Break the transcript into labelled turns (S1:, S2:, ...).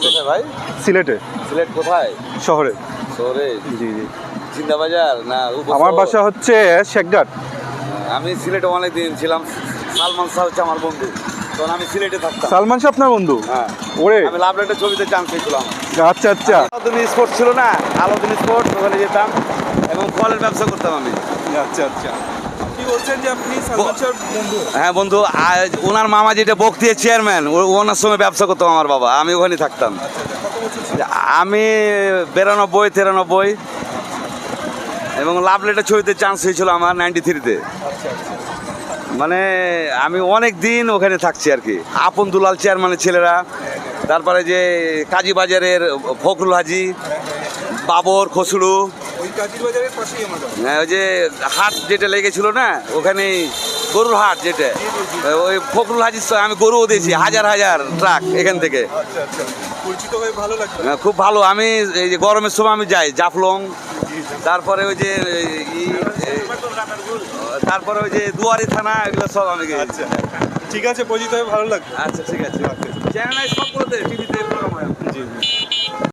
S1: কোথায় ভাই?
S2: সিলেটে।
S1: সিলেট কোথায়?
S2: শহরে।
S1: শহরে?
S2: জি জি।
S1: জিন্দাবাজার না
S2: আমার বাসা হচ্ছে শেখঘাট।
S1: আমি সিলেটে অনেক দিন ছিলাম। সালমান শাহ হচ্ছে আমার বন্ধু, তখন আমি সিলেটে থাকতাম।
S2: সালমান শাহ আপনার বন্ধু?
S1: হ্যাঁ।
S2: ওরে
S1: আমি লাভ লেটার ছবিতে চান্স পেয়েছিলাম।
S2: আচ্ছা আচ্ছা।
S1: আলাউদ্দিন স্পোর্টস ছিল না, আলাউদ্দিন স্পোর্টস, ওখানে যেতাম এবং ফলের ব্যবসা করতাম আমি।
S2: আচ্ছা আচ্ছা। কি বলছেন যে আপনি সালমান শাহর বন্ধু?
S1: হ্যাঁ বন্ধু, ওনার মামা যেটা বক্তিয়ার চেয়ারম্যান, ওনার সঙ্গে ব্যবসা করতাম আমার বাবা, আমি ওখানে থাকতাম।
S2: কত বছর ছিল?
S1: আমি 92-93 এবং লাভ লেটার ছবিতে চান্স হয়েছিল আমার 93-তে।
S2: আচ্ছা আচ্ছা।
S1: মানে আমি অনেক দিন ওখানে থাকছি আর কি। আপন দুলাল চেয়ারম্যানের ছেলেরা, তারপরে যে কাজী বাজারের ফখরুল হাজি, বাবর, খসরু,
S2: ওই কাজীর বাজারের পাশেই আমার বাড়ি।
S1: ওই যে হাট যেটা লেগেছিল না ওখানে, গরুর হাট যেটা, ওই ফখরুল হাজির সঙ্গে আমি গরুও দিয়েছি, হাজার হাজার ট্রাক এখান থেকে।
S2: আচ্ছা আচ্ছা। পরিচিত হয়ে ভালো লাগছে।
S1: খুব ভালো। আমি এই যে গরমের সময় আমি যাই জাফলং, তারপরে ওই যে তারপরে ওই যে দুয়ারি থানা, এগুলো সব আমি গেছি।
S2: আচ্ছা ঠিক আছে, পরিচিত হয়ে ভালো লাগছে।
S1: আচ্ছা ঠিক আছে। চ্যানেল সবগুলোতে টিভিতে প্রোগ্রাম হয়।
S2: জি জি।